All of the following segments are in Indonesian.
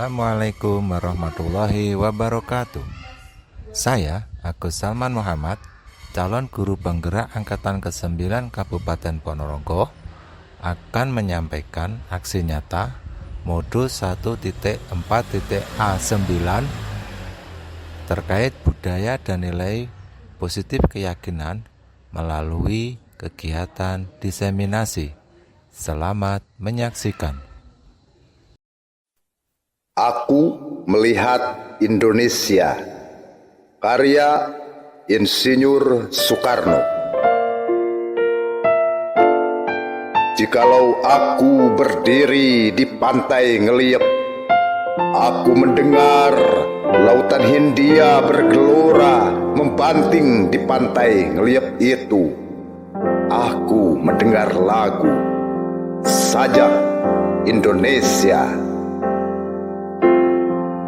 Assalamualaikum warahmatullahi wabarakatuh. Saya, Agus Salman Muhammad, calon guru penggerak Angkatan ke-9 Kabupaten Ponorogo, akan menyampaikan aksi nyata modul 1.4.A9 terkait budaya dan nilai positif keyakinan melalui kegiatan diseminasi. Selamat menyaksikan. Aku melihat Indonesia, karya Insinyur Soekarno. Jikalau aku berdiri di pantai Ngeliep, aku mendengar lautan Hindia bergelora membanting di pantai Ngeliep itu. Aku mendengar lagu Sajak Indonesia.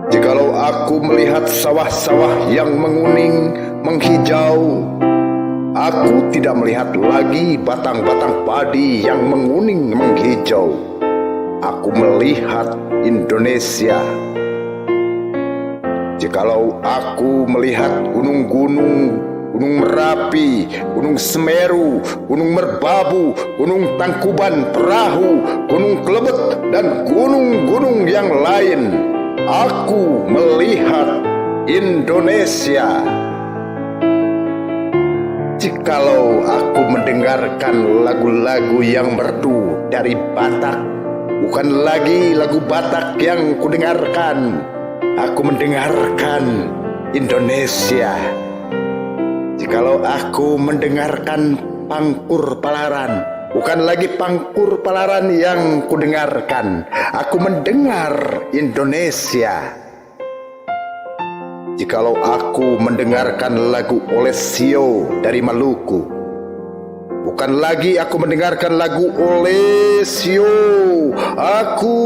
Jikalau aku melihat sawah-sawah yang menguning, menghijau, aku tidak melihat lagi batang-batang padi yang menguning, menghijau. Aku melihat Indonesia. Jikalau aku melihat gunung-gunung, Gunung Merapi, Gunung Semeru, Gunung Merbabu, Gunung Tangkuban Perahu, Gunung Kelebet, dan gunung-gunung yang lain, aku melihat Indonesia. Jikalau aku mendengarkan lagu-lagu yang merdu dari Batak, bukan lagi lagu Batak yang kudengarkan, aku mendengarkan Indonesia. Jikalau aku mendengarkan Pangkur Palaran, bukan lagi Pangkur Palaran yang kudengarkan, aku mendengar Indonesia. Jikalau aku mendengarkan lagu Olesio dari Maluku, bukan lagi aku mendengarkan lagu Olesio, aku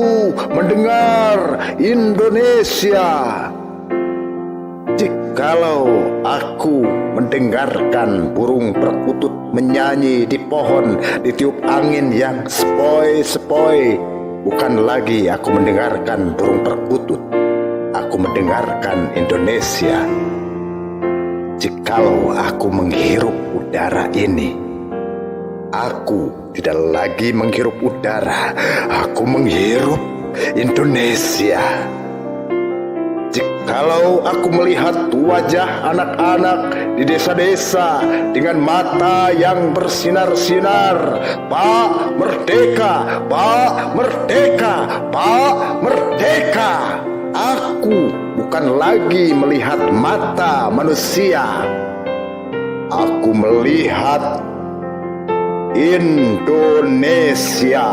mendengar Indonesia. Jikalau aku mendengarkan burung perkutut menyanyi di pohon, ditiup angin yang sepoi-sepoi, bukan lagi aku mendengarkan burung perkutut, aku mendengarkan Indonesia. Jikalau aku menghirup udara ini, aku tidak lagi menghirup udara, aku menghirup Indonesia. Jikalau aku melihat wajah anak-anak di desa-desa dengan mata yang bersinar-sinar, Pak Merdeka, Pak Merdeka, Pak Merdeka, aku bukan lagi melihat mata manusia, aku melihat Indonesia.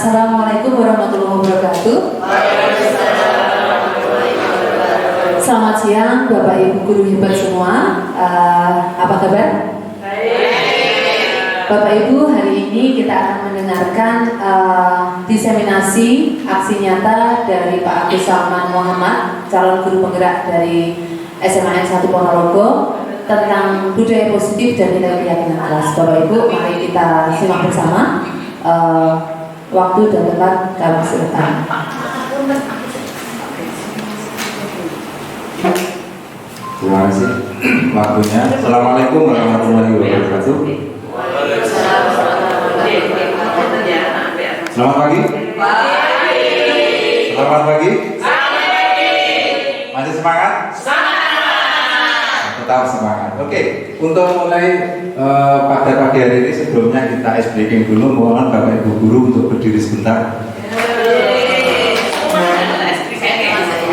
Assalamualaikum warahmatullahi wabarakatuh. Selamat siang Bapak Ibu guru hebat semua. Apa kabar? Bapak Ibu, hari ini kita akan mendengarkan diseminasi aksi nyata dari Pak Agus Salman Muhammad, calon guru penggerak dari SMA N 1 Ponorogo, tentang budaya positif dan nilai keyakinan kelas. Bapak Ibu, mari kita simak bersama. Waktu dan tempat kami silakan. Terima kasih waktunya. Assalamualaikum warahmatullahi wabarakatuh. Selamat pagi. Selamat pagi. Masih semangat? Tetap semangat. Oke, untuk mulai pada pagi hari ini sebelumnya kita ice breaking dulu. Mohon Bapak Ibu guru untuk berdiri sebentar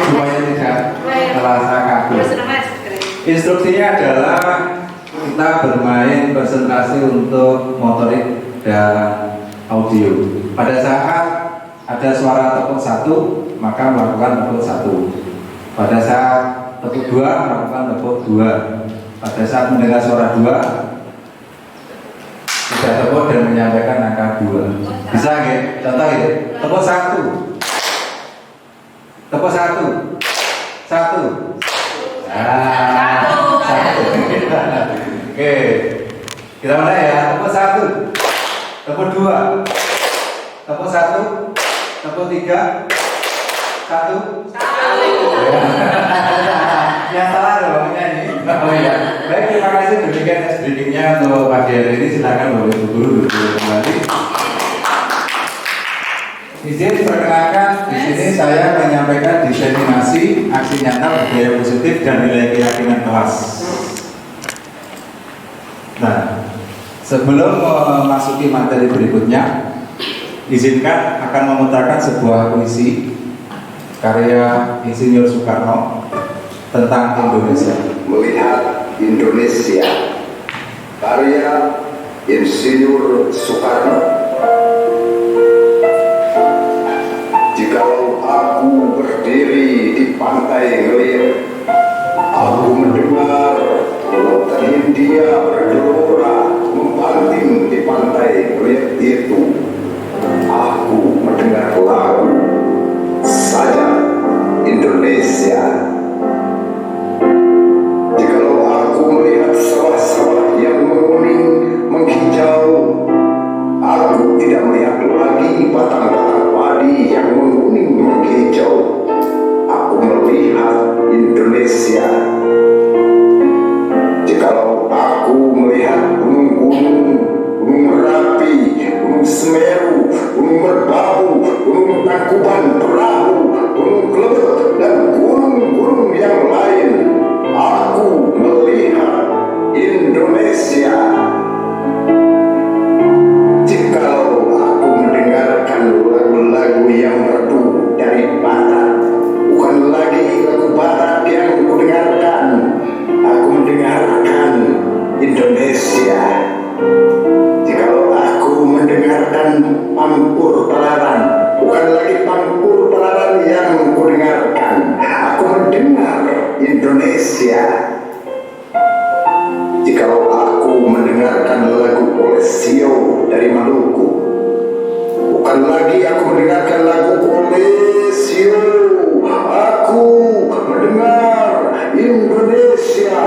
supaya tidak terasa kaku. Instruksinya adalah kita bermain konsentrasi untuk motorik dan audio. Pada saat ada suara tepuk 1, maka melakukan tepuk 1. Pada saat tepuk 2, melakukan tepuk 2. Pada saat mendengar suara 2, tidak tepuk dan menyampaikan angka 2. Bisa ya? Contoh ya, tepuk 1. Tepuk 1. 1. Nah, 1. Oke. Kita mulai ya. Tepuk 1. Tepuk 2. Tepuk 1. Tepuk 3. 1. Yang salah dong nyanyi. Oh iya. Baik, terima kasih demikian breakingnya untuk pagi hari ini. Silakan Bapak Ibu guru duduk kembali. Izin perkenalkan, di sini saya menyampaikan diseminasi aksi nyata budaya positif dan nilai keyakinan kelas. Nah, sebelum memasuki materi berikutnya, izinkan akan memutarkan sebuah puisi karya Insinyur Soekarno tentang Indonesia. Melihat Indonesia, karya Insinyur Soekarno. Jikalau aku berdiri di pantai Ngelir, aku mendengar lautan Hindia bergelora membanting di pantai Ngelir itu. Aku mendengar lagu saja Indonesia. Jikalau aku melihat sawah-sawah yang menguning, menghijau, aku tidak melihat lagi batang-batang padi yang menguning, menghijau. Aku melihat Indonesia. Jikalau aku melihat gunung-gunung, Gunung Merapi, Gunung Semeru, Gunung Merbabu, Gunung Tangkuban Perahu, Gunung Kelebet, dan gunung-gunung yang lain, aku melihat Indonesia. Jikalau aku mendengarkan lagu-lagu yang merdu dari barat, bukan lagi lagu barat yang kudengarkan, aku mendengarkan Indonesia. Jikalau aku mendengarkan Pangkur Palaran, bukan lagi Pangkur Palaran yang kudengarkan, aku mendengar Indonesia. Jikalau aku mendengarkan lagu Olesio dari Maluku, bukan lagi aku mendengarkan lagu Olesio, aku mendengar Indonesia.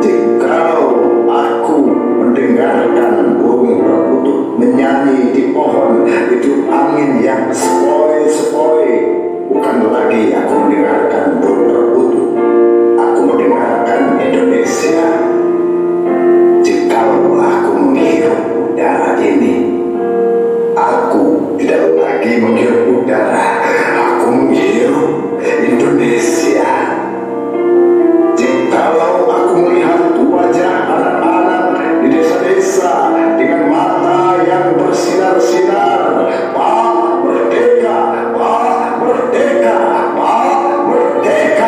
Jikalau aku mendengarkan burung perkutut menyanyi di pohon, itu angin yang sepoi-sepoi, bukan lagi aku mendengarkan burung perkutut, aku mendengarkan Indonesia. Jikalau aku menghirup udara ini, aku tidak lagi menghirup udara, aku menghirup Indonesia. Jikalau aku melihat wajah anak-anak di desa-desa dengan mata yang bersinar-sinar, Pak Merdeka, Pak Merdeka, Pak Merdeka.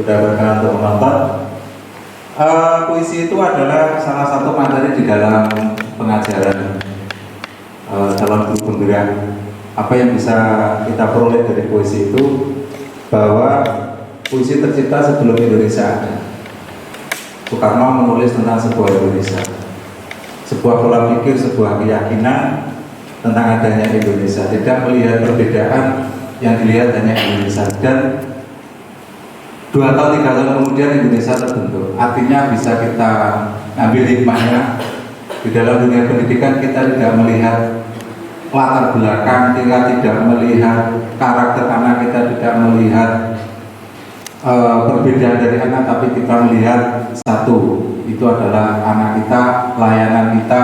sudah berkenan untuk menonton. Puisi itu adalah salah satu materi di dalam pengajaran calon guru penggerak. Apa yang bisa kita peroleh dari puisi itu, bahwa puisi tercipta sebelum Indonesia ada. Soekarno menulis tentang sebuah Indonesia, sebuah pola pikir, sebuah keyakinan tentang adanya Indonesia, tidak melihat perbedaan, yang dilihat hanya Indonesia. Dan 2 tahun 3 tahun kemudian Indonesia terbentuk. Artinya bisa kita ambil hikmahnya. Di dalam dunia pendidikan kita tidak melihat latar belakang, kita tidak melihat karakter anak, kita tidak melihat perbedaan dari anak, tapi kita melihat satu, itu adalah anak kita, layanan kita,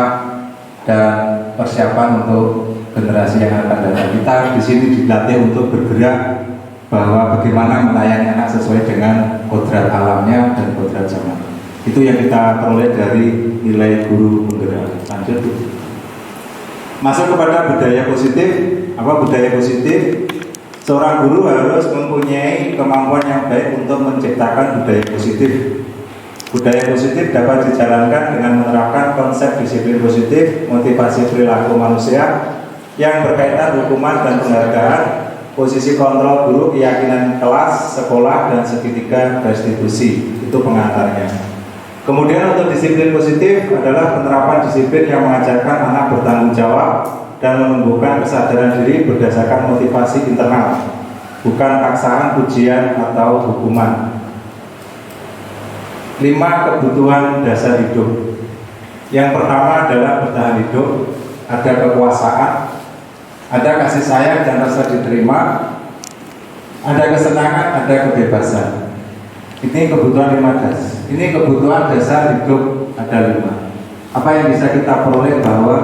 dan persiapan untuk generasi yang akan datang. Kita di sini dilatih untuk bergerak, bahwa bagaimana melayani anak sesuai dengan kodrat alamnya dan kodrat zaman. Itu yang kita peroleh dari nilai guru penggerak. Lanjut. Masuk kepada budaya positif. Apa budaya positif? Seorang guru harus mempunyai kemampuan yang baik untuk menciptakan budaya positif. Budaya positif dapat dijalankan dengan menerapkan konsep disiplin positif, motivasi perilaku manusia yang berkaitan hukuman dan penghargaan, posisi kontrol guru, keyakinan kelas, sekolah, dan segitiga restitusi. Itu pengantarnya. Kemudian untuk disiplin positif adalah penerapan disiplin yang mengajarkan anak bertanggung jawab dan menumbuhkan kesadaran diri berdasarkan motivasi internal, bukan paksaan, pujian, atau hukuman. 5 kebutuhan dasar hidup. Yang pertama adalah bertahan hidup, ada kekuasaan, ada kasih sayang dan rasa diterima, ada kesenangan, ada kebebasan. Ini kebutuhan 5 dasar. Ini kebutuhan dasar hidup, ada 5. Apa yang bisa kita peroleh bahwa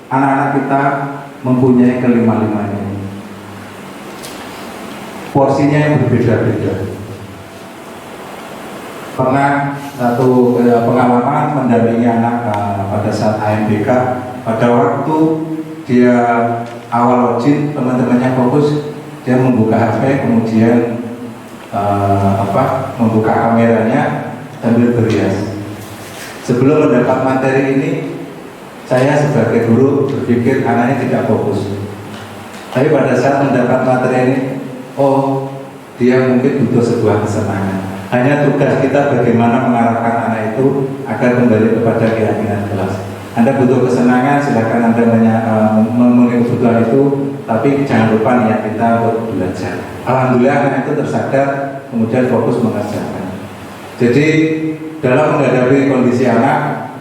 anak-anak kita mempunyai kelima-limanya. Porsinya yang berbeda-beda. Pernah satu pengalaman mendampingi anak pada saat AMBK. Pada waktu dia awal login, teman-temannya fokus, dia membuka HP, kemudian membuka kameranya sambil berhias. Sebelum mendapat materi ini, saya sebagai guru berpikir anaknya tidak fokus. Tapi pada saat mendapat materi ini, oh, dia mungkin butuh sebuah kesenangan. Hanya tugas kita bagaimana mengarahkan anak itu agar kembali kepada keyakinan kelas. Anda butuh kesenangan, silakan Anda memenuhi kebutuhan itu, tapi jangan lupa niat kita untuk belajar. Alhamdulillah anak itu tersadar, kemudian fokus mengerjakan. Jadi dalam menghadapi kondisi anak,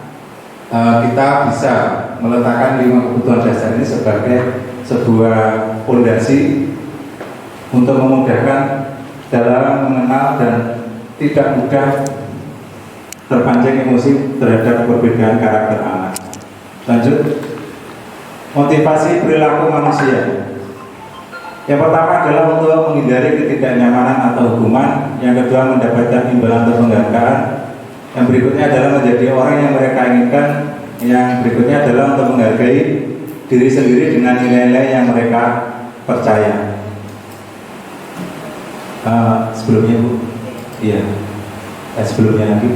kita bisa meletakkan 5 kebutuhan dasar ini sebagai sebuah fondasi untuk memudahkan dalam mengenal dan tidak mudah terpancing emosi terhadap perbedaan karakter anak. Lanjut. Motivasi perilaku manusia. Yang pertama adalah untuk menghindari ketidaknyamanan atau hukuman. Yang kedua mendapatkan imbalan atau penghargaan. Yang berikutnya adalah menjadi orang yang mereka inginkan. Yang berikutnya adalah untuk menghargai diri sendiri dengan nilai-nilai yang mereka percaya. Sebelumnya Bu, iya. Sebelumnya lagi.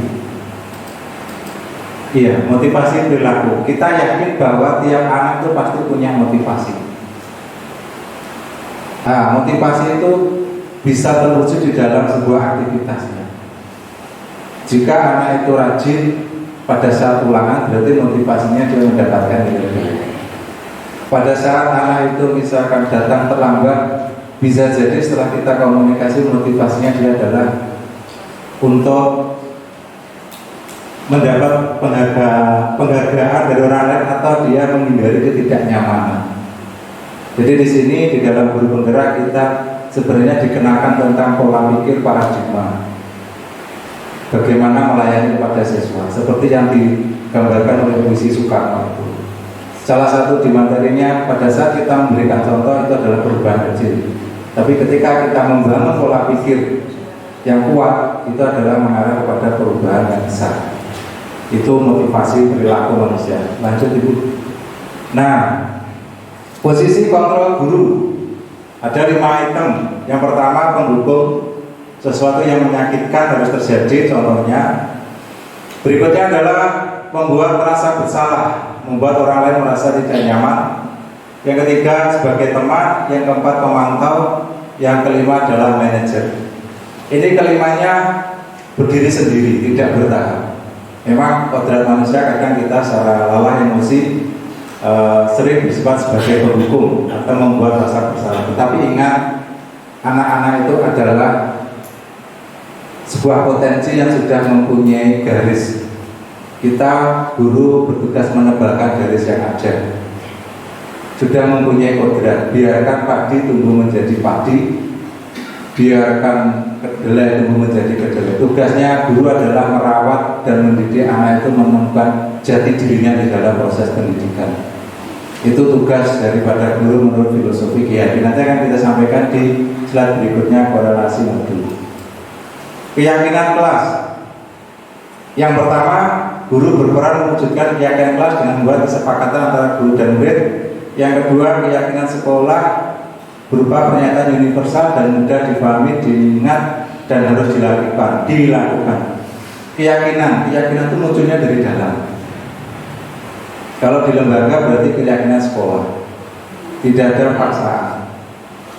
Iya, motivasi perilaku. Kita yakin bahwa tiap anak itu pasti punya motivasi. Nah, motivasi itu bisa terwujud di dalam sebuah aktivitasnya. Jika anak itu rajin pada saat ulangan, berarti motivasinya dia mendapatkan nilai. Pada saat anak itu misalkan datang terlambat, bisa jadi setelah kita komunikasi motivasinya dia adalah untuk mendapat penghargaan dari orang lain atau dia menghindari ketidaknyamanan. Jadi di sini di dalam guru penggerak kita sebenarnya dikenakan tentang pola pikir paradigma. Bagaimana melayani kepada siswa, seperti yang digambarkan oleh puisi Soekarno itu. Salah satu di materinya pada saat kita memberikan contoh itu adalah perubahan kecil. Tapi ketika kita membangun pola pikir yang kuat, itu adalah mengarah kepada perubahan yang besar. Itu motivasi perilaku manusia. Lanjut Ibu. Nah, posisi kontrol guru ada 5 item. Yang pertama pendukung sesuatu yang menyakitkan harus terjadi. Contohnya, berikutnya adalah membuat merasa bersalah, membuat orang lain merasa tidak nyaman. Yang ketiga sebagai teman, yang keempat pemantau, yang kelima adalah manajer. Ini kelimanya berdiri sendiri, tidak bertahap. Memang kodrat manusia kadang kita secara lelah emosi sering bersifat sebagai penghukum atau membuat rasa bersalah. Tetapi ingat, anak-anak itu adalah sebuah potensi yang sudah mempunyai garis. Kita guru bertugas menebalkan garis yang ada. Sudah mempunyai kodrat. Biarkan padi tumbuh menjadi padi, biarkan kedelai tumbuh menjadi kedelai. Tugasnya guru adalah merawat dan mendidik anak itu menemukan jati dirinya di dalam proses pendidikan. Itu tugas daripada guru menurut filosofi keyakinan. Nanti akan kita sampaikan di slide berikutnya, korelasi modul. Keyakinan kelas. Yang pertama, guru berperan mewujudkan keyakinan kelas dengan membuat kesepakatan antara guru dan murid. Yang kedua, keyakinan sekolah berupa pernyataan universal dan mudah dipahami, diingat, dan harus dilakukan. Keyakinan itu munculnya dari dalam. Kalau di lembaga berarti keyakinan sekolah, tidak ada paksaan.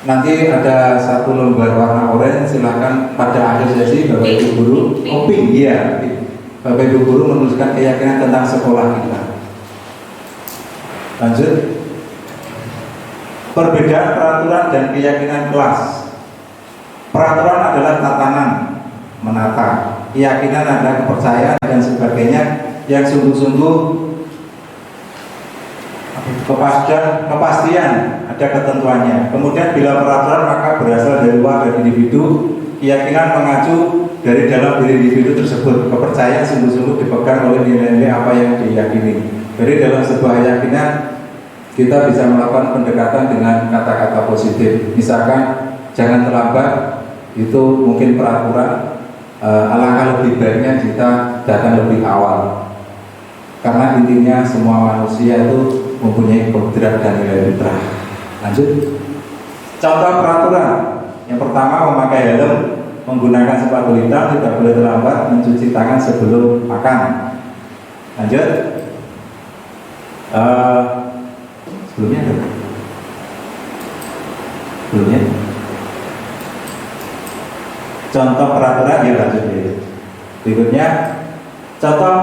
Nanti ada satu lembar warna oranye, silahkan pada akhir sesi Bapak Ibu Guru, pink, ya, Bapak Ibu Guru menuliskan keyakinan tentang sekolah kita. Lanjut. Perbedaan peraturan dan keyakinan kelas. Peraturan adalah tatanan, menata. Keyakinan adalah kepercayaan dan sebagainya yang sungguh-sungguh kepastian, ada ketentuannya. Kemudian bila peraturan maka berasal dari luar dari individu. Keyakinan mengacu dari dalam diri individu tersebut. Kepercayaan sungguh-sungguh dipegang oleh nilai-nilai apa yang diyakini. Jadi dalam sebuah keyakinan kita bisa melakukan pendekatan dengan kata-kata positif. Misalkan jangan terlambat, itu mungkin peraturan. Alangkah lebih baiknya kita datang lebih awal. Karena intinya semua manusia itu mempunyai kodrat dan nilai fitrah. Lanjut. Contoh peraturan. Yang pertama, memakai helm, menggunakan sepatu hitam, tidak boleh terlambat, mencuci tangan sebelum makan. Lanjut. Sebelumnya ada? Sebelumnya? Contoh peraturan, ya lanjut ya. Berikutnya, contoh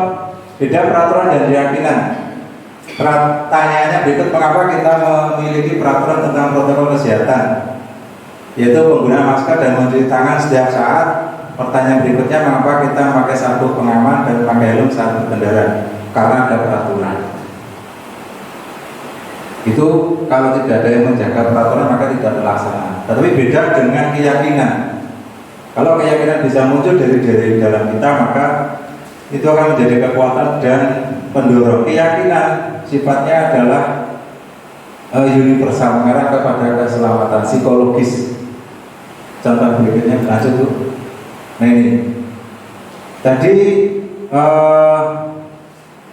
beda peraturan dan keyakinan. Pertanyaannya berikut, mengapa kita memiliki peraturan tentang protokol kesehatan, yaitu penggunaan masker dan mencuci tangan setiap saat. Pertanyaan berikutnya, mengapa kita memakai sabuk pengaman dan memakai helm saat berkendara? Karena ada peraturan. Itu kalau tidak ada yang menjaga peraturan maka tidak terlaksana. Tetapi beda dengan keyakinan. Kalau keyakinan bisa muncul dari dalam kita, maka itu akan menjadi kekuatan dan pendorong. Keyakinan sifatnya adalah universal, mengarah kepada keselamatan psikologis. Contoh berikutnya, lanjut tuh. Nah ini tadi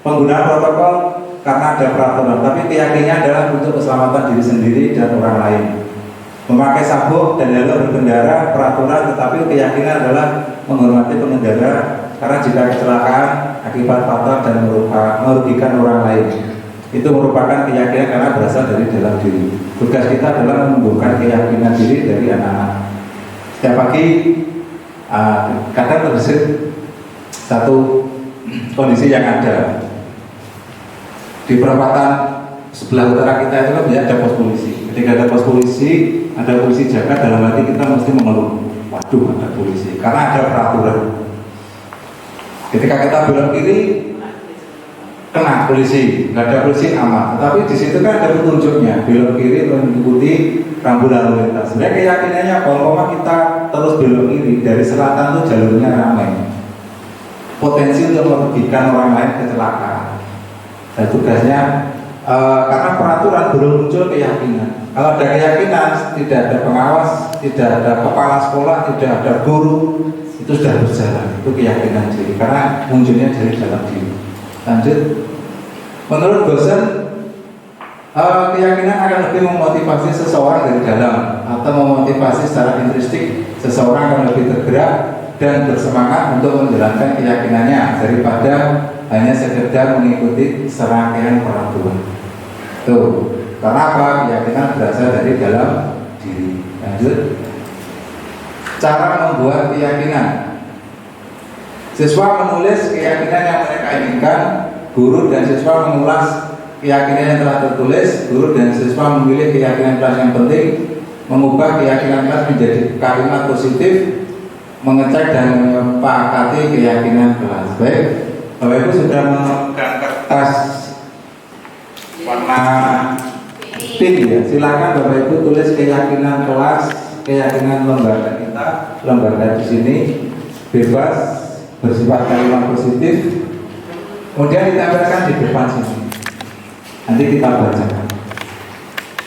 penggunaan protokol karena ada peraturan, tapi keyakinannya adalah untuk keselamatan diri sendiri dan orang lain. Memakai sabuk dan helm berkendara peraturan, tetapi keyakinan adalah menghormati pengendara, karena jika kecelakaan akibat fatal dan merugikan orang lain, itu merupakan keyakinan karena berasal dari dalam diri. Tugas kita adalah menumbuhkan keyakinan diri dari anak-anak. Setiap pagi kadang terbesit satu kondisi yang ada di perempatan sebelah utara kita itu kan ada pos polisi. Ketika ada pos polisi, ada polisi jaga, dalam hati kita mesti mengeluh, waduh ada polisi, karena ada peraturan. Ketika kita belok kiri, kena polisi, nggak ada polisi aman. Tapi di situ kan ada petunjuknya, belok kiri mengikuti rambu lalu lintas. Sebenarnya keyakinannya kalau kita terus belok kiri dari selatan itu jalurnya ramai, potensi untuk merugikan orang lain kecelakaan. Dan tugasnya karena peraturan belum muncul keyakinan. Kalau ada keyakinan, tidak ada pengawas, tidak ada kepala sekolah, tidak ada guru, itu sudah berjalan. Itu keyakinan diri, karena munculnya dari dalam diri. Lanjut. Menurut dosen, Keyakinan akan lebih memotivasi seseorang dari dalam atau memotivasi secara intrinsik. Seseorang akan lebih tergerak dan bersemangat untuk menjalankan keyakinannya daripada hanya sekedar mengikuti serangkaian peraturan. Tuh, karena apa? Keyakinan berasal dari dalam diri. Lanjut. Cara membuat keyakinan. Siswa menulis keyakinan yang mereka inginkan, guru dan siswa mengulas keyakinan yang telah tertulis, guru dan siswa memilih keyakinan kelas yang penting, mengubah keyakinan kelas menjadi kalimat positif, mengecek dan menyepakati keyakinan kelas. Baik, Bapak Ibu sudah memegang kertas warna pink ya. Silakan Bapak Ibu tulis keyakinan kelas, keyakinan lembaga kita, lembaga di sini bebas, bersifat kalimat positif. Kemudian ditempelkan di depan sini. Nanti kita bacakan.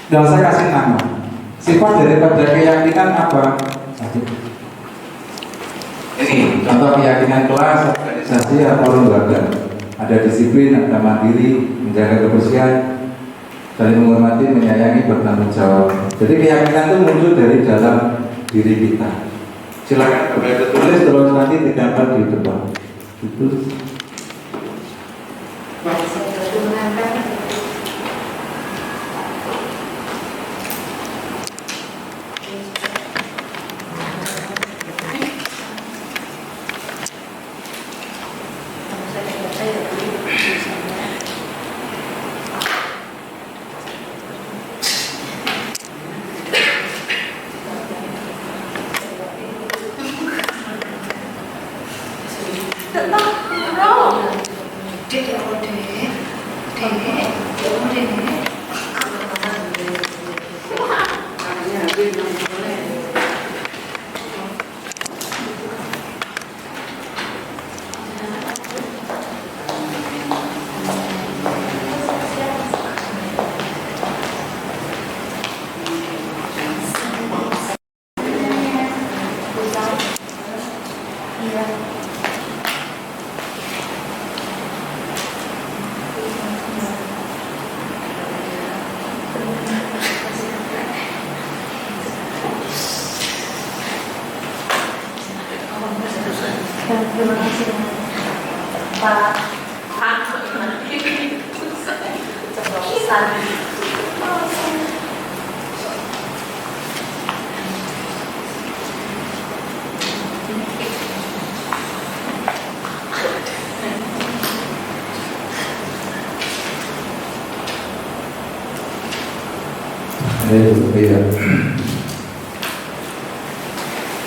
Tidak usah kasih nama. Sifat daripada keyakinan apa? Ini contoh keyakinan kelas, organisasi atau lembaga. Ada disiplin, ada mandiri, menjaga kebersihan, saling menghormati, menyayangi, bertanggung jawab. Jadi keyakinan itu muncul dari dalam diri kita. Silakan Bapak tulis terus nanti ditempel di depan. Itu. Terima kasih Pak.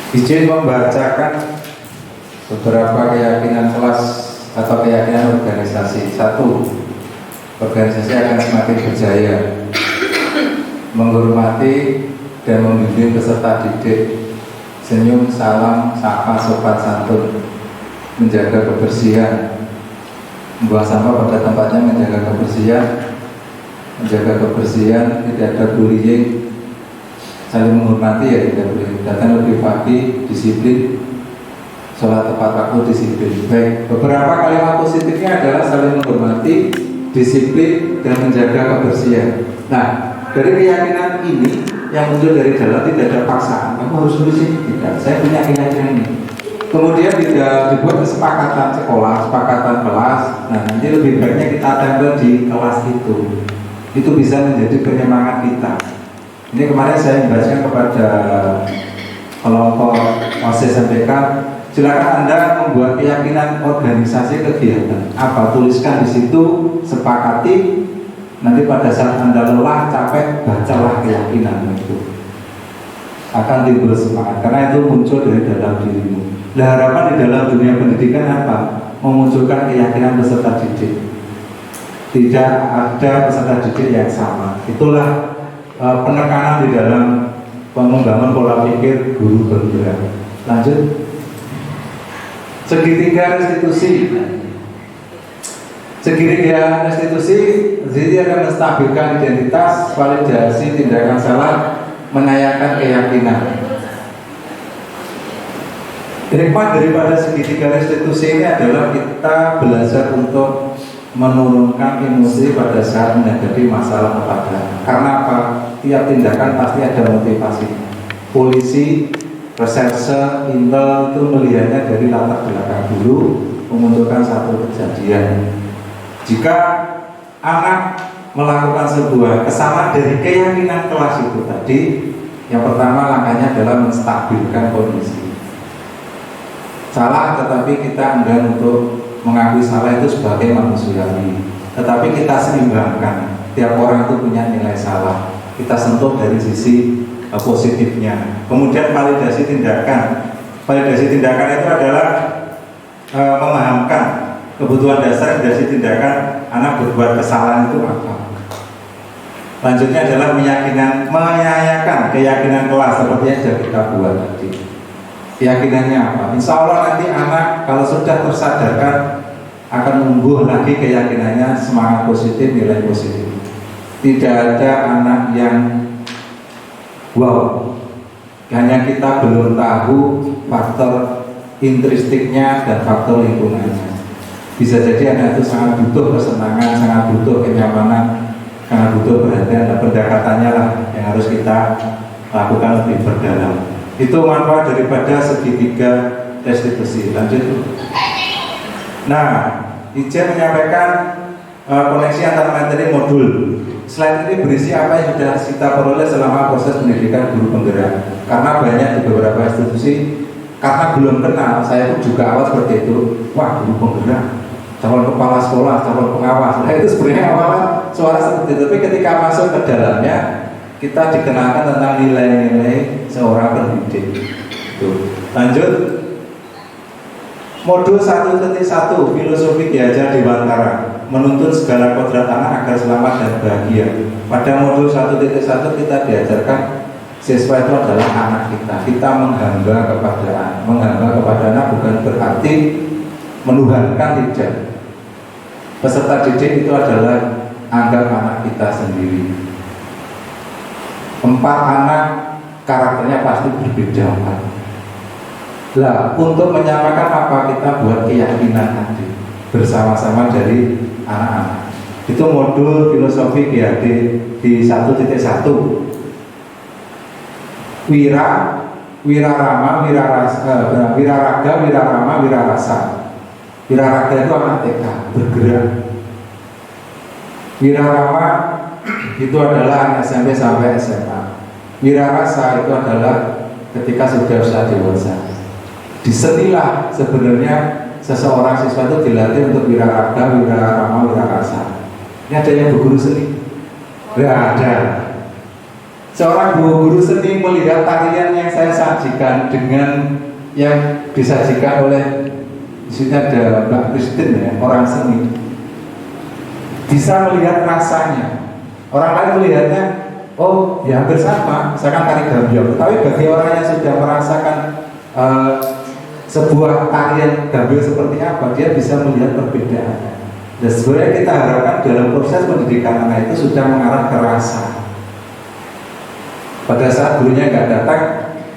Izin membacakan beberapa keyakinan kelas atau keyakinan organisasi. Satu, organisasi akan semakin berjaya, menghormati dan membimbing peserta didik, senyum, salam, sapa, sopan santun, menjaga kebersihan, membuang sampah pada tempatnya, menjaga kebersihan, tidak ada bullying, saling menghormati ya, tidak boleh datang lebih pagi, disiplin, sholat tepat waktu, disiplin. Baik, beberapa kalimat positifnya adalah saling menghormati, disiplin, dan menjaga kebersihan. Nah, dari keyakinan ini yang muncul dari dalam tidak ada paksaan. Kamu harus nulis ini, tidak. Saya punya keyakinan ini. Kemudian tidak dibuat kesepakatan sekolah, kesepakatan kelas. Nah, nanti lebih baiknya kita tempel di kelas itu. Itu bisa menjadi penyemangat kita. Ini kemarin saya membahaskan kepada kelompok OSIS MPK. Silakan Anda membuat keyakinan organisasi kegiatan. Apa? Tuliskan di situ, sepakati. Nanti pada saat Anda lelah, capek, bacalah keyakinan itu. Akan timbul semangat, karena itu muncul dari dalam dirimu. Nah, harapan di dalam dunia pendidikan apa? Memunculkan keyakinan peserta didik. Tidak ada peserta didik yang sama. Itulah penekanan di dalam pengembangan pola pikir guru bergerak. Lanjut. Segitiga restitusi. Segitiga restitusi jadi akan menstabilkan identitas, validasi tindakan salah, menayangkan keyakinan. Hikmah daripada segitiga restitusi ini adalah kita belajar untuk menurunkan emosi pada saat menghadapi masalah kepada. Karena apa? Tiap tindakan pasti ada motivasi. Polisi, reserse, intel itu melihatnya dari latar belakang dulu, memunculkan satu kejadian. Jika anak melakukan sebuah kesamaan dari keyakinan kelas itu tadi, yang pertama langkahnya adalah menstabilkan kondisi. Salah, tetapi kita enggan untuk mengakui salah itu sebagai manusiawi. Tetapi kita seimbangkan. Tiap orang itu punya nilai salah. Kita sentuh dari sisi positifnya. Kemudian validasi tindakan. Validasi tindakan itu adalah memahamkan kebutuhan dasar dari tindakan anak berbuat kesalahan itu apa. Lanjutnya adalah menyayangkan keyakinan kelas seperti yang sudah kita buat tadi. Keyakinannya apa? Insya Allah nanti anak kalau sudah tersadarkan akan tumbuh lagi keyakinannya, semangat positif, nilai positif. Tidak ada anak yang wow, hanya kita belum tahu faktor intrinstiknya dan faktor lingkungannya. Bisa jadi anak itu sangat butuh kesenangan, sangat butuh kenyamanan, sangat butuh perhatian, dan pendekatannya lah yang harus kita lakukan lebih berdalam. Itu manfaat daripada segitiga restitusi. Lanjut. Nah, Ijen menyampaikan koneksi antara materi modul. Slide ini berisi apa yang sudah kita peroleh selama proses pendidikan guru penggerak. Karena banyak di beberapa institusi, karena belum kenal, saya pun juga awal seperti itu. Wah, guru penggerak, calon kepala sekolah, calon pengawas. Nah, itu sebenarnya awalan suara seperti itu. Tapi ketika masuk ke dalamnya, kita dikenalkan tentang nilai-nilai seorang pendidik. Lanjut. Modul 1.1 Filosofi Ki Hajar Dewantara, menuntun segala kodrat anak agar selamat dan bahagia. Pada modul 1.1 kita diajarkan siswa itu adalah anak kita. Kita menghamba kepada anak bukan berarti menuhankan, tidak. Peserta didik itu adalah anggap anak kita sendiri. 4 anak karakternya pasti berbeda. Lah, untuk menyamakan apa kita buat keyakinan tadi bersama-sama dari anak-anak. Itu modul filosofi GAD di 1.1. Wirarama, wiraraga, wirarama, wirarasa. Wiraraga itu anak TK, bergerak. Wirarama itu adalah anak SMP sampai SMA. Wirarasa itu adalah ketika sudah usia dewasa. Disenilah sebenarnya seseorang siswa itu dilatih untuk wiraraga, wirarama, wirarasa. Ini ada yang berguru seni? Tidak ada. Seorang guru seni melihat tarian yang saya sajikan dengan yang disajikan oleh di sini ada Mbak Christine ya, orang seni, bisa melihat rasanya. Orang lain melihatnya, oh ya hampir sama, misalkan tari gambyong. Tapi bagi orang yang sudah merasakan sebuah tarian gambyong seperti apa, dia bisa melihat perbedaan. Dan sebenarnya kita harapkan dalam proses pendidikan anak itu sudah mengarah ke rasa. Pada saat gurunya nggak datang,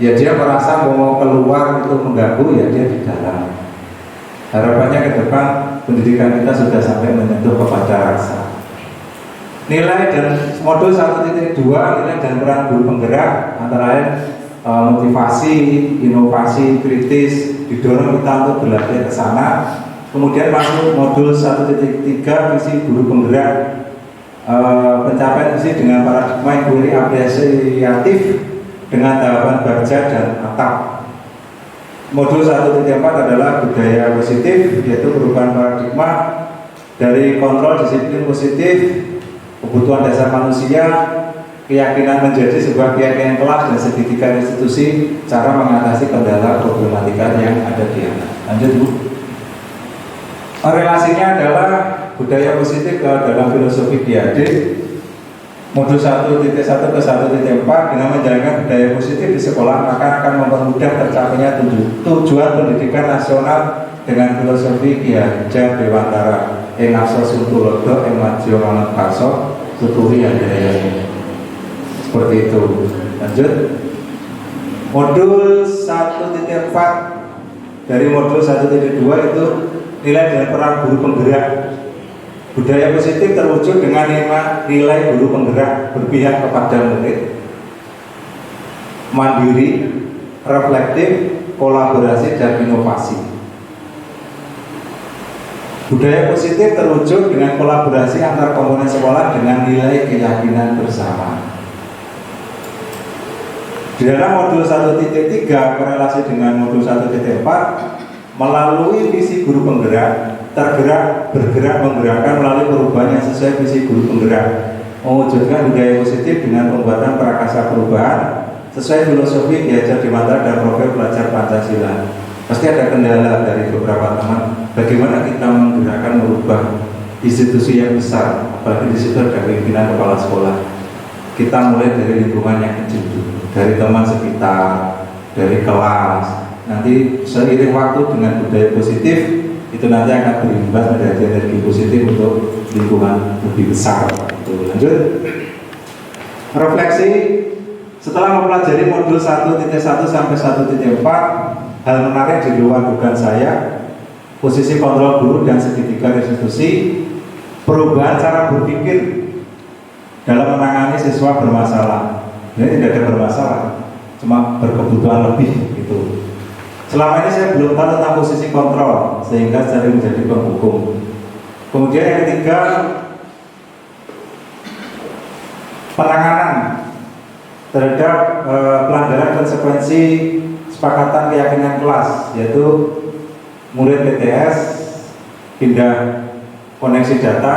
ya dia merasa mau keluar untuk mengganggu, ya dia di dalam. Harapannya ke depan pendidikan kita sudah sampai menyentuh kepada rasa. Nilai dan modul 1.2 nilai dan peran guru penggerak antara lain motivasi, inovasi, kritis, didorong kita untuk belajar ke sana. Kemudian masuk modul 1.3 visi guru penggerak, pencapaian visi dengan paradigma inquiry apresiatif dengan tahapan baca dan atap. Modul 1.4 adalah budaya positif, yaitu perubahan paradigma dari kontrol disiplin positif, kebutuhan dasar manusia, keyakinan menjadi sebuah keyakinan kelas dan segitiga institusi, cara mengatasi kendala problematika yang ada di anak. Lanjut Bu. Relasinya adalah budaya positif ke dalam filosofi GAD. Modul 1.1 ke 1.4 dengan menjalankan budaya positif di sekolah maka akan mempermudah tercapainya tujuan pendidikan nasional dengan filosofi Ki Hajar Dewantara. Aso Suntulodo, Majo Manut Kaso, Tuturi Handayani. Seperti itu. Lanjut. Modul 1.4 dari modul 1.2 itu nilai dan peran guru penggerak. Budaya positif terwujud dengan nilai guru penggerak berpihak kepada murid, mandiri, reflektif, kolaborasi, dan inovasi. Budaya positif terwujud dengan kolaborasi antar komponen sekolah dengan nilai keyakinan bersama. Di dalam modul 1.3 korelasi dengan modul 1.4, melalui visi guru penggerak, tergerak, bergerak, menggerakkan melalui perubahan yang sesuai visi guru penggerak, mewujudkan budaya positif dengan pembuatan prakasa perubahan sesuai filosofi diajar di mata dan profil pelajar Pancasila. Pasti ada kendala dari beberapa teman, bagaimana kita menggerakkan merubah institusi yang besar, apalagi di situ ada pimpinan kepala sekolah. Kita mulai dari lingkungan yang kecil dulu, dari teman sekitar, dari kelas. Nanti seiring waktu dengan budaya positif itu nanti akan berimbas menjadi energi positif untuk lingkungan lebih besar. Itu lanjut. Refleksi setelah mempelajari modul 1.1 sampai 1.4, hal menarik di luar dugaan saya, posisi kontrol guru dan segitiga restitusi, perubahan cara berpikir dalam menangani siswa bermasalah. Ini tidak ada bermasalah, cuma berkebutuhan lebih gitu. Selama ini saya belum tahu tentang posisi kontrol, sehingga sering menjadi penghukum. Kemudian yang ketiga, penanganan terhadap pelanggaran konsekuensi kesepakatan keyakinan kelas, yaitu murid PTS pindah koneksi data,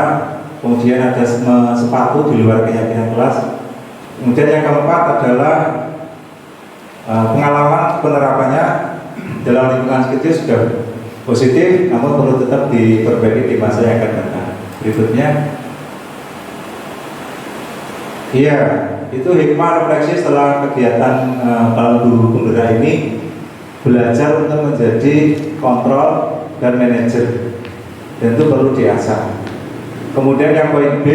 kemudian ada sepatu di luar keyakinan kelas. Kemudian yang keempat adalah pengalaman penerapannya dalam lingkungan sekitar sudah positif, namun perlu tetap diperbaiki di masa yang akan datang. Berikutnya, iya, itu hikmah refleksi setelah kegiatan kalau guru penggerak ini belajar untuk menjadi kontrol dan manajer, dan itu perlu diasah. Kemudian yang poin B,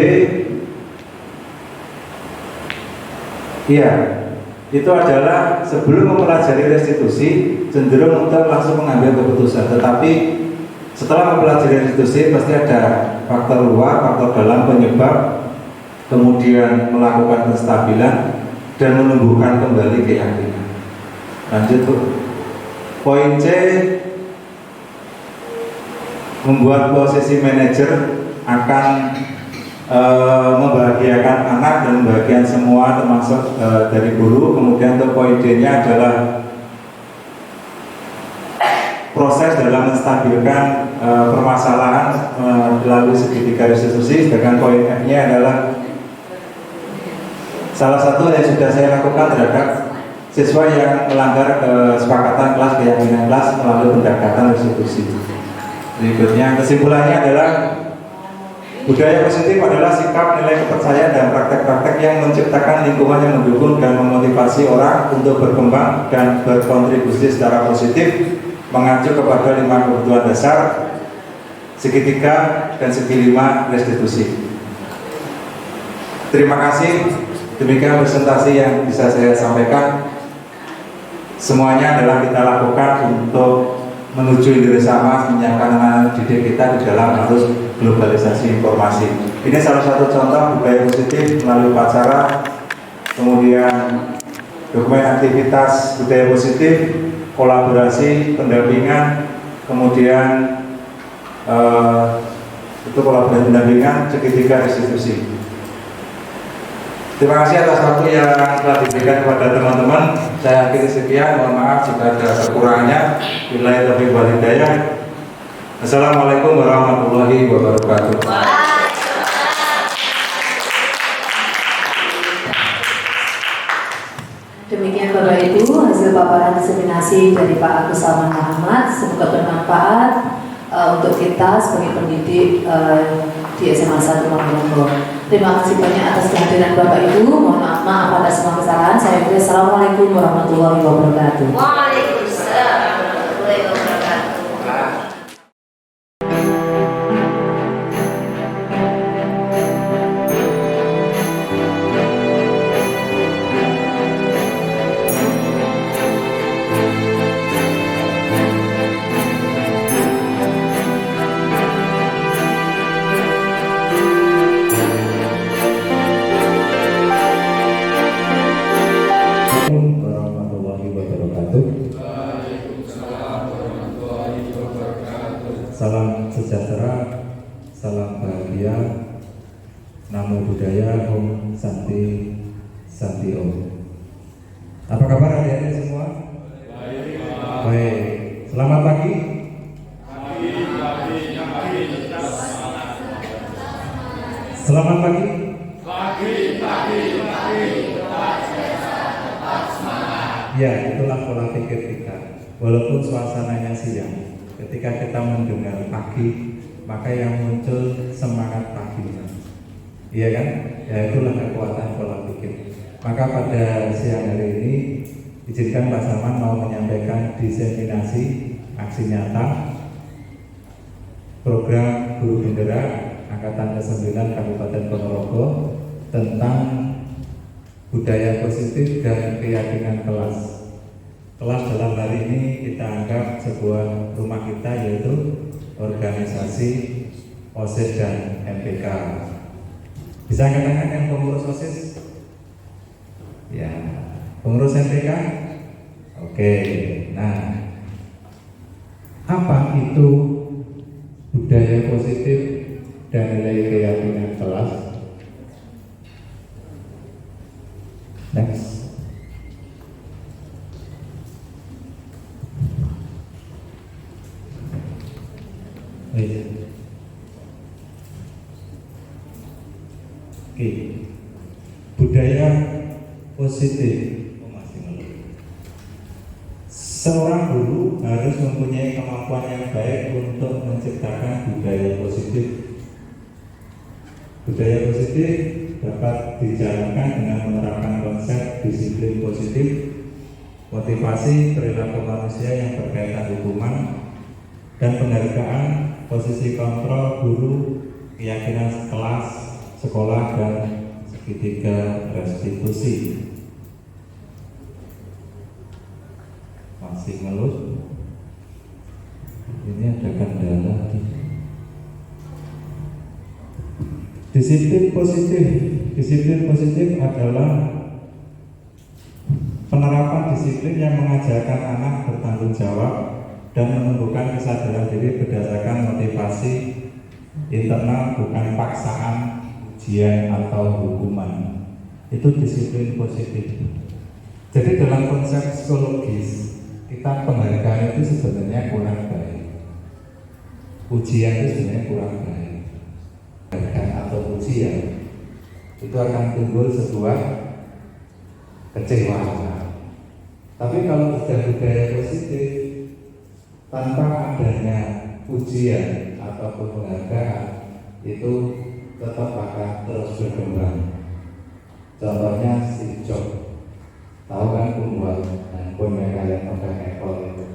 iya, itu adalah sebelum mempelajari restitusi cenderung untuk langsung mengambil keputusan, tetapi setelah mempelajari restitusi pasti ada faktor luar, faktor dalam penyebab, kemudian melakukan kestabilan dan menumbuhkan kembali keyakinan. Lanjut Bu. Poin C, membuat posisi manajer akan membahagiakan anak dan membahagiakan semua termasuk dari guru. Kemudian untuk poin D-nya adalah proses dalam menstabilkan permasalahan melalui segitiga restitusi. Sedangkan poin F-nya adalah salah satu yang sudah saya lakukan terhadap siswa yang melanggar kesepakatan kelas, keyakinan kelas melalui pendekatan restitusi. Berikutnya, kesimpulannya adalah budaya positif adalah sikap, nilai kepercayaan dan praktek-praktek yang menciptakan lingkungan yang mendukung dan memotivasi orang untuk berkembang dan berkontribusi secara positif, mengacu kepada 5 kebutuhan dasar, segitiga dan segi 5 restitusi. Terima kasih. Demikian presentasi yang bisa saya sampaikan. Semuanya adalah kita lakukan untuk menuju Indonesia Emas, menyiapkan anak didik kita di dalam arus globalisasi informasi. Ini salah satu contoh budaya positif melalui upacara, kemudian dokumen aktivitas budaya positif, kolaborasi, pendampingan, kemudian itu kolaborasi pendampingan, segitiga restitusi. Terima kasih atas waktu yang telah diberikan kepada teman-teman. Saya akhiri sekian, mohon maaf jika ada kekurangannya. Billahi taufiq wal hidayah. Assalamualaikum warahmatullahi wabarakatuh. Demikian Bapak Ibu hasil paparan diseminasi dari Pak Agus Salman Muhammad. Semoga bermanfaat untuk kita sebagai pendidik di SMA 1 Manggarai. Terima kasih banyak atas kehadiran Bapak Ibu. Mohon maaf atas semua kesalahan. Saya beri assalamualaikum warahmatullahi wabarakatuh. Waalaikumsalam warahmatullahi wabarakatuh. salam bahagia, namo buddhaya, om santi santi om. Apa kabar adik-adik semua? Baik. Selamat pagi. Selamat pagi. Ya, itulah pola pikir kita. Walaupun suasananya siang, ketika kita mendengar pagi, maka yang muncul semangat paginya. Iya kan? Ya, itulah kekuatan pola pikir. Maka pada siang hari ini izinkan Pak Sarman mau menyampaikan diseminasi aksi nyata program Guru Penggerak Angkatan ke-9 Kabupaten Ponorogo tentang budaya positif dan keyakinan kelas. Kelas dalam hari ini kita anggap sebuah rumah kita, yaitu organisasi OSIS dan MPK. Bisa angkat tangan yang pengurus OSIS? Ya, pengurus MPK? Oke, nah apa itu budaya positif dan nilai keyakinan kelas? Next. Oke. Budaya positif. Seorang guru harus mempunyai kemampuan yang baik untuk menciptakan budaya positif. Budaya positif dapat dijalankan dengan menerapkan konsep disiplin positif, motivasi perilaku manusia yang berkaitan hukuman, dan penghargaan posisi kontrol guru, keyakinan kelas, sekolah, dan segitiga restitusi. Masih ngeluh? Ini ada kendala. Disiplin positif adalah penerapan disiplin yang mengajarkan anak bertanggung jawab dan menumbuhkan kesadaran diri berdasarkan motivasi internal, bukan paksaan, ujian, atau hukuman. Itu disiplin positif. Jadi dalam konsep psikologis, kita penghargaan itu sebenarnya kurang baik. Ujian itu sebenarnya kurang baik. Penghargaan atau ujian itu akan timbul sebuah kecewaan. Tapi kalau sudah budaya positif, tanpa adanya ujian ataupun penghargaan, itu tetap akan terus berkembang. Contohnya si Job, tahu kan pembuat handphone yang kalian pakai Apple itu,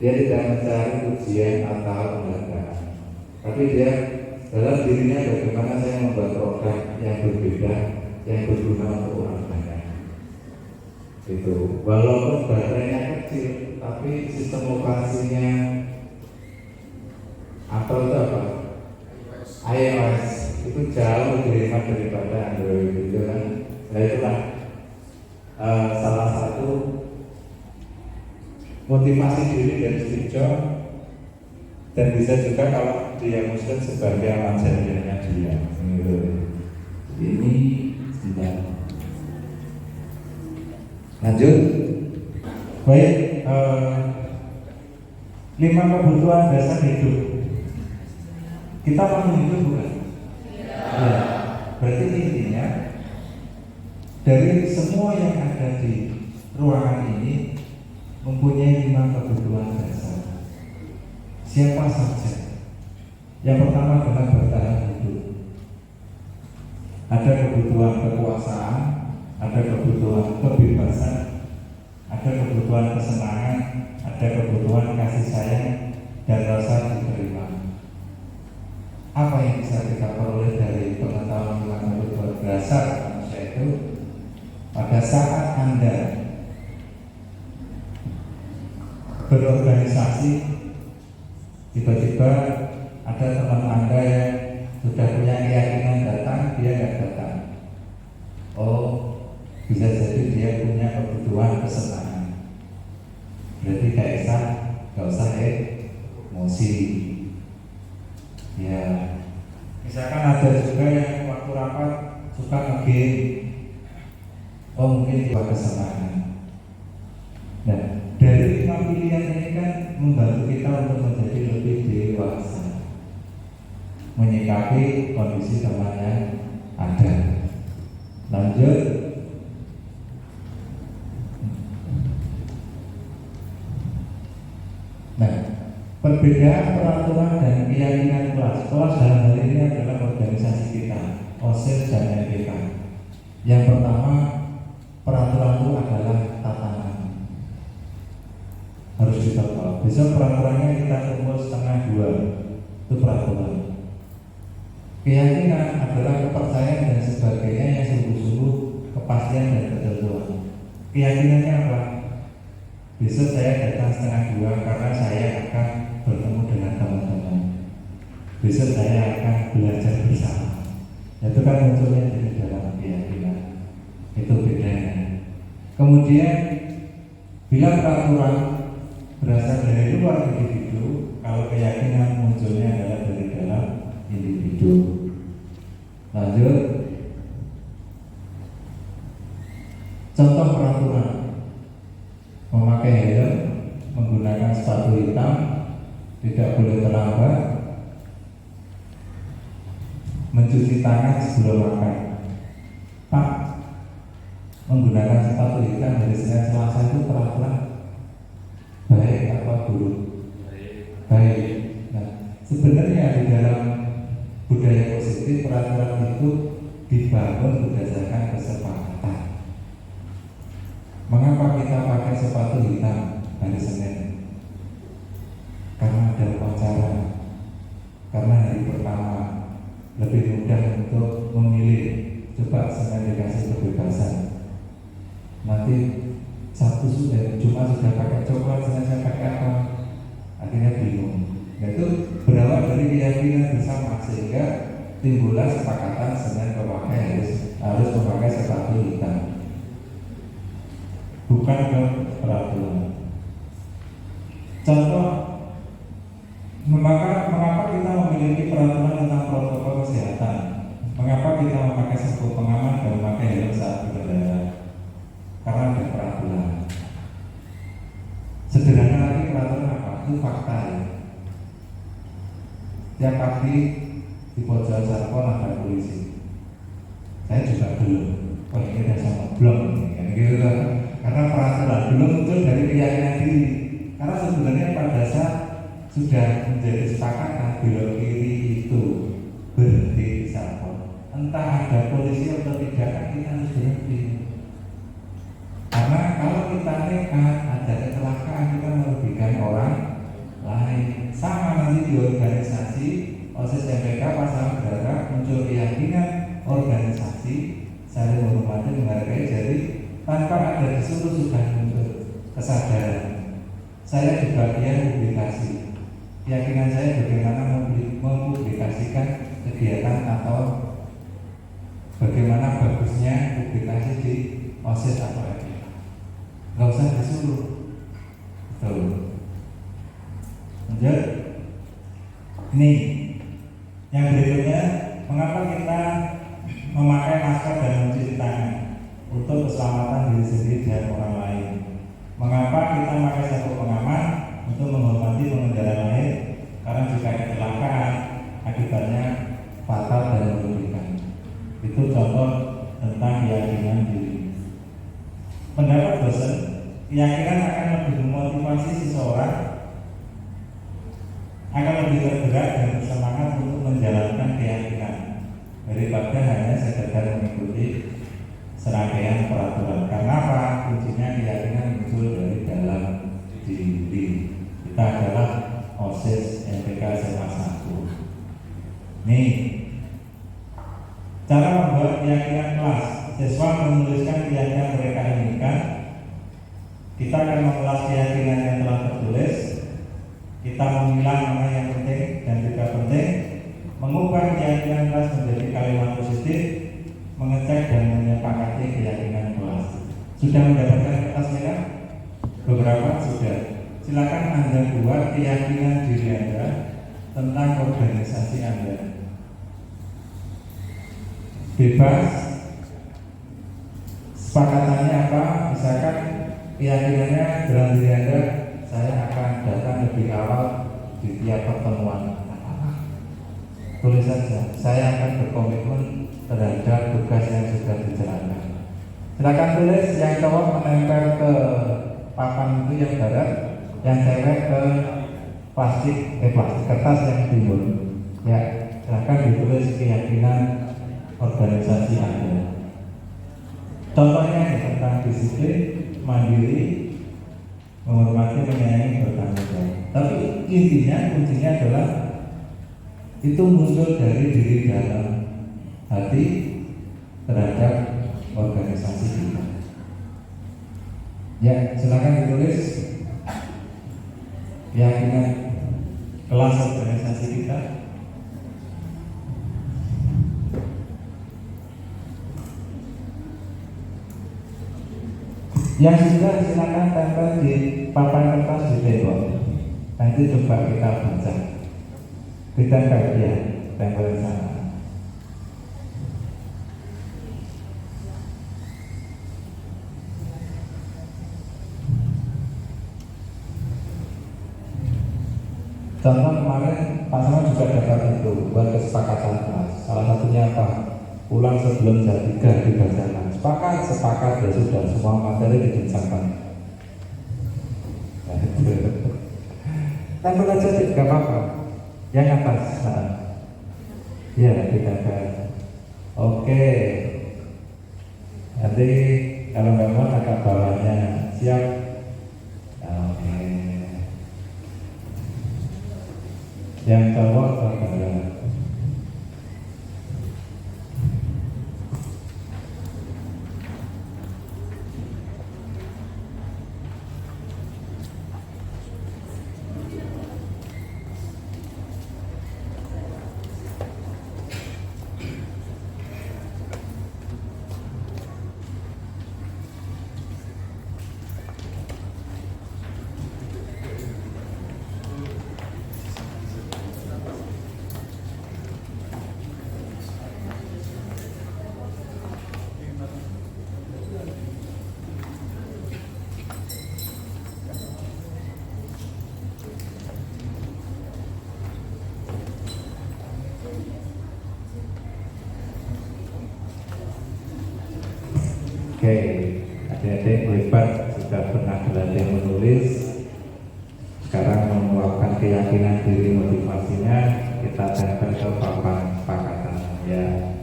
dia tidak mencari ujian atau penghargaan, tapi dia dalam dirinya bagaimana saya membuat program yang berbeda, yang berguna untuk orang banyak. Itu walaupun baterainya kecil, tapi sistem operasinya atau itu apa? iOS itu jauh lebih hemat daripada Android itu kan. Nah itulah salah satu motivasi diri dari Steve Jobs, dan bisa juga kalau dia Muslim sebagai amal jariahnya dia. Ini tidak. Lanjut. Baik, 5 kebutuhan dasar hidup. Kita mau hidup bukan? Ya. Berarti intinya dari semua yang ada di ruangan ini mempunyai 5 kebutuhan dasar. Siapa saja? Yang pertama adalah bertahan hidup. Ada kebutuhan kekuasaan, ada kebutuhan kebebasan, ada kebutuhan kesenangan, ada kebutuhan kasih sayang dan rasa diterima. Apa yang bisa kita peroleh dari pengetahuan kebutuhan dasar manusia itu? Pada saat Anda berorganisasi, tiba-tiba ada teman Anda yang sudah punya keyakinan datang, dia nggak datang. Oh, bisa jadi dia punya kebutuhan kesenangan. Berarti nggak usah emosi. Ya, Misalkan ada juga yang waktu rapat suka nge-game, mungkin juga kesamaan. Nah, dari 5 pilihan ini kan membantu kita untuk menjadi lebih dewasa, menyikapi kondisi teman yang ada. Lanjut. Nah, perbedaan peraturan dan keyakinan kelas dalam hal ini adalah organisasi kita, OSIS dan MPK. Yang pertama, peraturan itu adalah tatanan, harus ditotal. Besok peraturannya kita kumpul 1:30, itu peraturan. Keyakinan adalah kepercayaan dan sebagainya yang sungguh-sungguh, kepastian dan ketentuan. Keyakinannya apa? Besok saya datang 1:30 karena saya akan bertemu dengan teman-teman. Besok saya akan belajar bersama. Itu kan munculnya dari dalam keyakinan. Itu bedanya. Kemudian bila peraturan berasal dari luar individu, kalau keyakinan munculnya adalah dari dalam individu. Lanjut. Contoh peraturan: memakai helm, menggunakan sepatu hitam, tidak boleh terlambat, mencuci tangan sebelum makan. Pak, menggunakan sepatu hitam dari Senin Selasa itu peraturan baik atau buruk? Baik. Nah, sebenarnya di dalam budaya positif peraturan itu dibangun berdasarkan kesepakatan. Mengapa kita pakai sepatu hitam hari Senin? Karena ada upacara, karena hari pertama lebih mudah untuk memilih. Coba Senin dikasih kebebasan, nanti Sabtu sudah, Jumat sudah pakai coklat, Senin saya pakai apa? Akhirnya bingung. Itu berawal dari keyakinan bersama, sehingga timbullah kesepakatan Senin pemakai harus memakai sepatu hitam, bukan ke peraturan. Contoh, mengapa kita memiliki peraturan tentang protokol kesehatan? Mengapa kita memakai sabuk pengaman dan memakai helm saat berkendara? Karena ada peraturan. Sederhana lagi, peraturan apa? Itu fakta ya. Tiap pagi di pojok Sarpon ada polisi. Saya juga belum. Wah, ini udah sama belum kan gitu kan. Karena peraturan belum muncul dari keyakinan diri. Karena sebenarnya pada saat sudah menjadi sepakatan belok kiri itu berhenti di Sarpon, entah ada polisi atau tidak, kita harus berhenti. Karena kalau kita nekat ada kecelakaan, kita merugikan orang lain. Sama nanti di organisasi OSIS MPK pasang berharap muncul keyakinan organisasi saling menghormati, menghargai. Jadi tanpa ada disuruh sudah muncul kesadaran. Saya di bagian publikasi. Keyakinan saya bagaimana mempublikasikan kegiatan atau bagaimana bagusnya publikasi di OSIS atau MPK. Nggak usah disuruh. Betul. Lanjut. Ini yang berikutnya, mengapa kita memakai masker dan mencuci tangan untuk keselamatan diri sendiri dan orang lain? Mengapa kita memakai sabuk pengaman untuk menghormati pengendara lain? Karena jika kecelakaan akibatnya fatal dan merugikan. Itu contoh tentang keyakinan diri. Pendapat dosen, keyakinan akan lebih memotivasi seseorang, akan lebih tergerak dan bersemangat untuk menjalankan keyakinan daripada hanya sekedar mengikuti serangkaian peraturan. Karena apa? Kuncinya keyakinan muncul dari dalam diri. Kita adalah OSIS MPK SMA 1. Nih, cara membuat keyakinan kelas. Siswa menuliskan keyakinan mereka inginkan. Kita akan mengulas keyakinan yang telah tertulis. Kita memilah mana yang penting dan tidak penting, mengubah keyakinan kelas menjadi kalimat positif, mengecek dan menyepakati keyakinan kelas. Sudah mendapatkan kertas merah? Beberapa sudah. Silakan Anda buat keyakinan diri Anda tentang organisasi Anda. bebas. Sepakatannya apa? Misalkan keyakinannya dalam diri Anda, saya akan datang lebih awal di tiap pertemuan. Tulis saja, saya akan berkomitmen terhadap tugas yang sudah dijalankan. Silakan tulis, yang cowok menempel ke papan itu yang barat, yang cewek ke plastik kertas yang timbul. Ya, silakan ditulis keyakinan organisasi Anda. Contohnya tentang disiplin, mandiri, menghormati, menyayangi, bertanggung jawab. Tapi intinya, kuncinya adalah itu muncul dari diri dalam hati terhadap organisasi kita. Ya, silakan ditulis keyakinan kelas organisasi kita. Yang sudah silakan tempel di papan kertas di tembok. Nanti coba kita baca. Kita bagian tempel sana. Contoh kemarin Pak Sama juga dapat itu buat kesepakatan kelas. Salah satunya apa? Pulang sebelum jam 3 dibacakan. Sepakat ya sudah, semua materi dibincangkan. Tempel aja tidak apa-apa. Yang atas, ya dijaga. Oke. Nanti kalau memang agak bawahnya siap. Oke. Yang cowok saudara. Oke, adik-adik hebat sudah pernah belajar menulis. Sekarang mengeluarkan keyakinan diri, motivasinya kita tempel ke papan kesepakatan ya.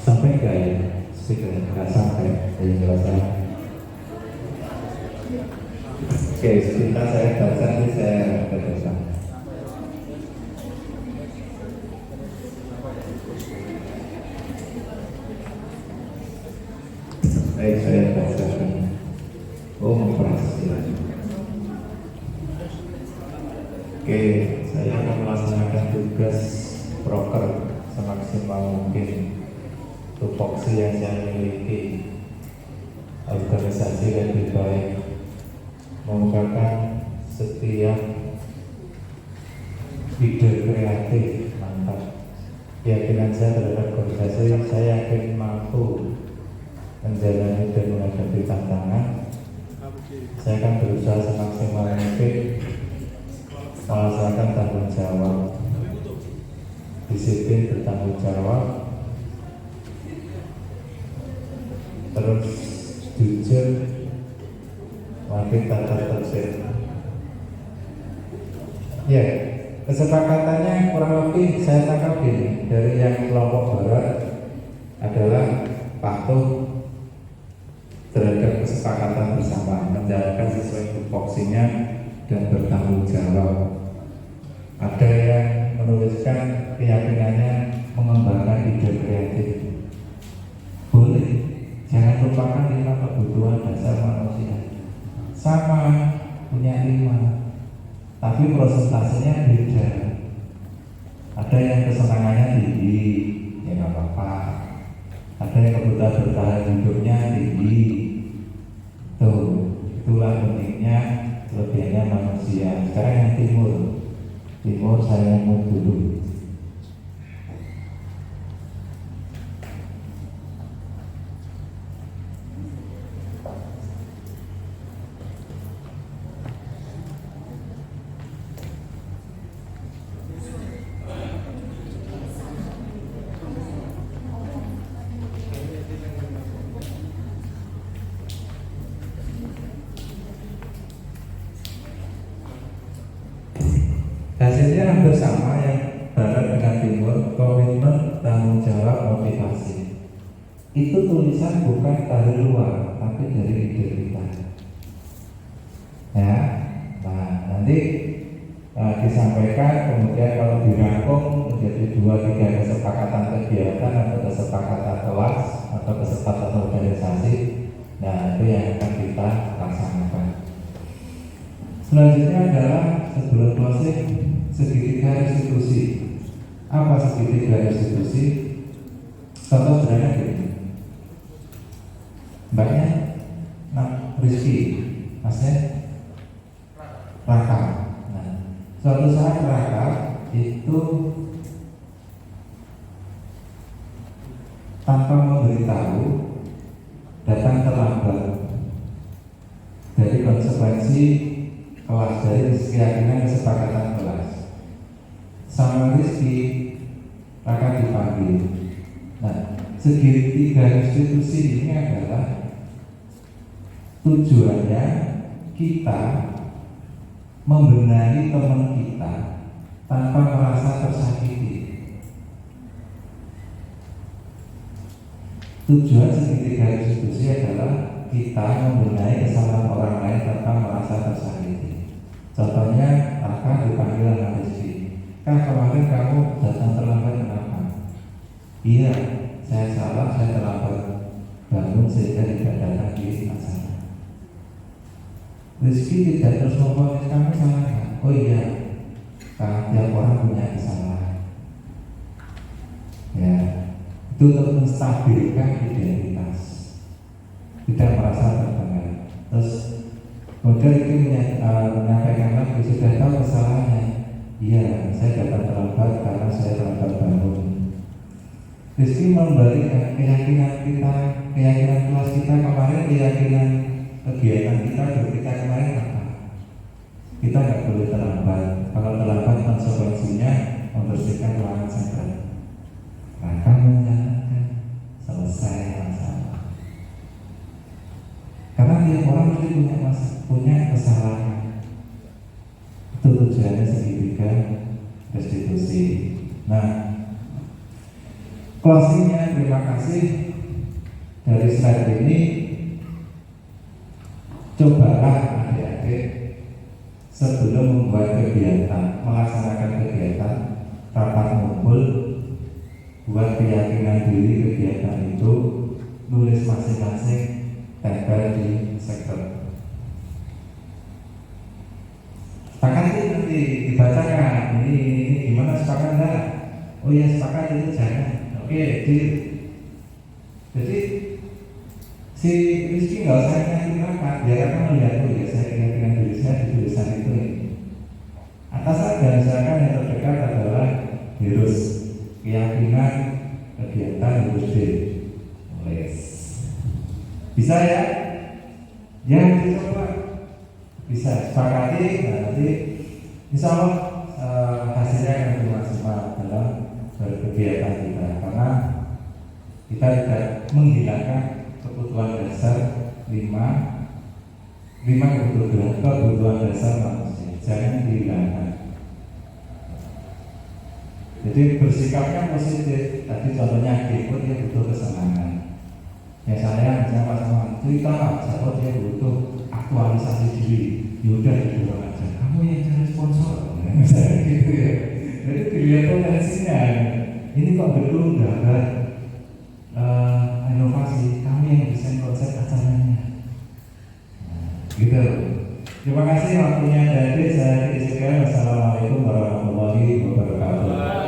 Sampai enggak ya? Speaker enggak sampai dari jelasan. Oke, sebentar saya baca nanti saya bacakan. Baik, saya bacakan. Oh, operasi. Oke, saya akan melaksanakan tugas proker semaksimal mungkin. Tupoksi yang saya miliki, organisasi lebih baik, mengungkapkan setiap ide kreatif mantap. Keyakinan saya terhadap organisasi, saya yakin mampu menjalani dan menghadapi tantangan. Saya akan berusaha semaksimal mungkin melaksanakan tanggung jawab, disiplin bertanggung jawab, terus jujur, makin tata tertib. Ya, kesepakatannya kurang lebih saya tangkap gini, dari yang kelompok barat adalah patuh terhadap kesepakatan bersama, menjalankan sesuai tupoksinya dan bertanggung jawab. Ada yang menuliskan keyakinannya mengembangkan ide kreatif. Boleh, jangan merupakan 5 kebutuhan dasar manusia. Sama, punya 5, tapi prosentasenya beda. Ada yang kesenangannya tinggi, ya nggak apa-apa. Ada yang kebutuhan bertahan hidupnya tinggi. Tuh, itulah pentingnya kelebihannya manusia. Sekarang yang timur saya mau dulu. Hasilnya hampir sama, yang barat dengan timur, komitmen, tanggung jawab, motivasi. Itu tulisan bukan dari luar, tapi dari ide kita. Ya, nah nanti disampaikan, kemudian kalau dirangkum menjadi 2-3 kesepakatan kegiatan atau kesepakatan kelas atau kesepakatan organisasi. Nah itu yang akan kita laksanakan. Selanjutnya adalah sebelum closing, segitiga restitusi. Apa segitiga restitusi? Contoh sederhana gini. Mbaknya Rizky, Masnya Raka. Nah, suatu saat Raka itu tanpa memberitahu datang terlambat. Dari konsekuensi kelas, dari keyakinan kesepakatan kelas. Sama Rizky, Raka dipanggil. Nah, segitiga institusi ini adalah tujuannya kita membenahi teman kita tanpa merasa tersakiti. Tujuan segitiga institusi adalah kita membenahi kesalahan orang lain tanpa merasa tersakiti. Contohnya, Raka dipanggil sama Rizky. Kak, kemarin kamu datang terlambat kenapa? Iya, saya salah, saya terlambat bangun sehingga tidak datang di acara. Rizky tidak terus ngomong, kamu salah nggak? Oh iya, Kak, tiap orang punya kesalahan. Ya, itu untuk menstabilkan identitas, tidak merasa terdengar. Terus kemudian itu menyampaikan lagi, sudah tahu kesalahannya. Iya, saya datang terlambat karena saya terlambat bangun. Rizky memberikan keyakinan kita, keyakinan kelas kita kemarin, keyakinan kegiatan kita berpikir kemarin apa? Kita nggak boleh terlambat. Kalau terlambat konsekuensinya membersihkan ruangan sentral. Maka menjalankan, selesai masalah. Karena tiap orang mesti punya kesalahan. Itu tujuannya segitiga restitusi. Nah, closingnya, terima kasih. Dari slide ini, cobalah adik-adik sebelum membuat kegiatan, melaksanakan kegiatan, rapat ngumpul, buat keyakinan diri kegiatan itu, nulis masing-masing, tempel di sektor. Sepakat itu nanti dibacakan, ini gimana sepakat enggak? Oh ya sepakat itu jangan. Oke, jadi si Rizky nggak usah nyakin rapat, dia akan melihat oh ya saya keyakinan diri saya di tulisan itu ini. Atas ada misalkan yang terdekat adalah virus keyakinan kegiatan virus D. Bisa ya? Ya dicoba. Bisa sepakati, nah nanti insya Allah hasilnya akan lebih maksimal dalam berkegiatan kita, karena kita tidak menghilangkan kebutuhan dasar lima kebutuhan dasar manusia, jangan dihilangkan. Jadi bersikapnya positif. Tadi contohnya ikut dia butuh kesenangan. Ya saya misalnya pasangan cerita, siapa dia butuh aktualisasi diri, yaudah didorong aja. Kamu yang cari sponsor, misalnya gitu ya. Jadi dilihat potensinya. Ini kok belum dapat inovasi, kami yang desain konsep Terima kasih waktunya dari saya Rizky. Wassalamualaikum warahmatullahi wabarakatuh.